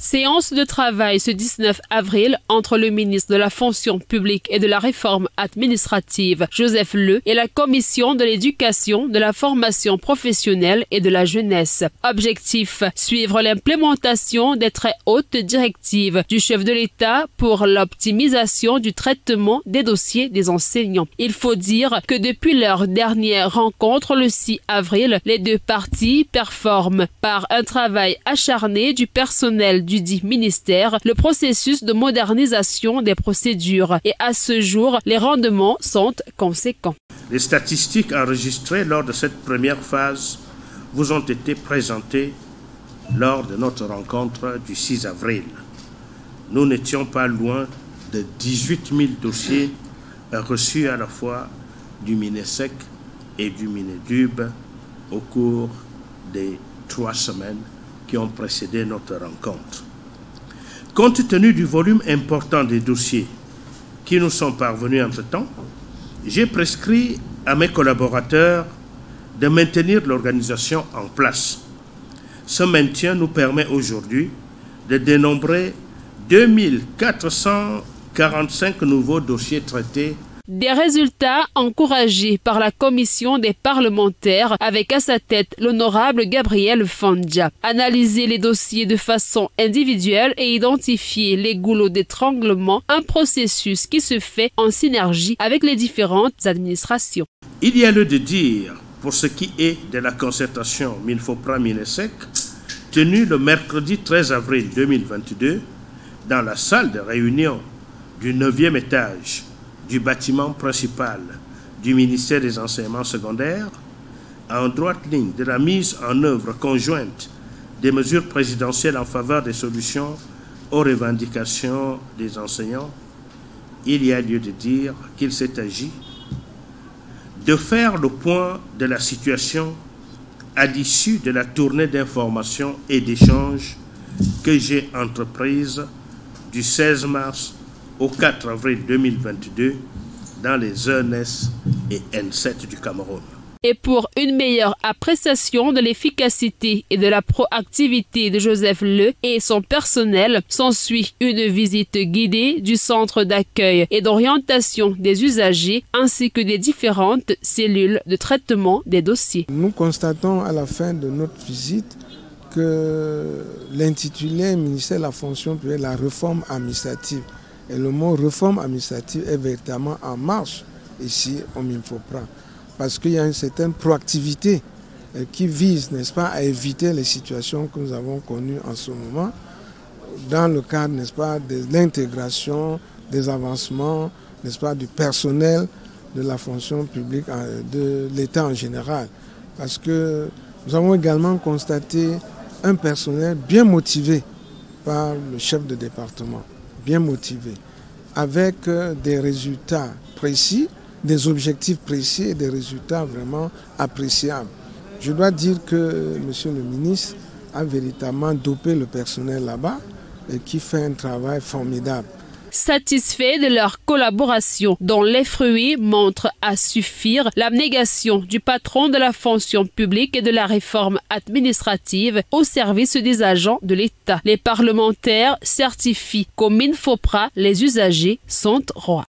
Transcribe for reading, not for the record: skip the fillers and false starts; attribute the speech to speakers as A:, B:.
A: Séance de travail ce 19 avril entre le ministre de la Fonction publique et de la Réforme administrative, Joseph Le, et la Commission de l'Éducation, de la Formation professionnelle et de la Jeunesse. Objectif, suivre l'implémentation des très hautes directives du chef de l'État pour l'optimisation du traitement des dossiers des enseignants. Il faut dire que depuis leur dernière rencontre le 6 avril, les deux parties performent par un travail acharné du personnel du dit ministère le processus de modernisation des procédures et à ce jour, les rendements sont conséquents.
B: Les statistiques enregistrées lors de cette première phase vous ont été présentées lors de notre rencontre du 6 avril. Nous n'étions pas loin de 18 000 dossiers reçus à la fois du MINESEC et du MINEDUB au cours des 3 semaines qui ont précédé notre rencontre. Compte tenu du volume important des dossiers qui nous sont parvenus entre-temps, j'ai prescrit à mes collaborateurs de maintenir l'organisation en place. Ce maintien nous permet aujourd'hui de dénombrer 2445 nouveaux dossiers traités.
A: Des résultats encouragés par la commission des parlementaires avec à sa tête l'honorable Gabriel Fandja. Analyser les dossiers de façon individuelle et identifier les goulots d'étranglement, un processus qui se fait en synergie avec les différentes administrations.
B: Il y a lieu de dire, pour ce qui est de la concertation MINFOPRA-MINESEC, tenue le mercredi 13 avril 2022 dans la salle de réunion du 9e étage du bâtiment principal du ministère des Enseignements secondaires, en droite ligne de la mise en œuvre conjointe des mesures présidentielles en faveur des solutions aux revendications des enseignants, il y a lieu de dire qu'il s'est agi de faire le point de la situation à l'issue de la tournée d'information et d'échange que j'ai entreprise du 16 mars au 4 avril 2022 dans les ENS et N7 du Cameroun.
A: Et pour une meilleure appréciation de l'efficacité et de la proactivité de Joseph Le et son personnel, s'ensuit une visite guidée du centre d'accueil et d'orientation des usagers ainsi que des différentes cellules de traitement des dossiers.
C: Nous constatons à la fin de notre visite que l'intitulé ministère de la Fonction publique, la réforme administrative, et le mot réforme administrative est véritablement en marche ici au MINFOPRA. Parce qu'il y a une certaine proactivité qui vise, n'est-ce pas, à éviter les situations que nous avons connues en ce moment, dans le cadre, n'est-ce pas, de l'intégration, des avancements, n'est-ce pas, du personnel de la fonction publique, de l'État en général. Parce que nous avons également constaté un personnel bien motivé par le chef de département, bien motivé, avec des résultats précis, des objectifs précis et des résultats vraiment appréciables. Je dois dire que Monsieur le ministre a véritablement dopé le personnel là-bas et qui fait un travail formidable.
A: Satisfait de leur collaboration dont les fruits montrent à suffire l'abnégation du patron de la fonction publique et de la réforme administrative au service des agents de l'État. Les parlementaires certifient qu'au MINFOPRA, les usagers sont rois.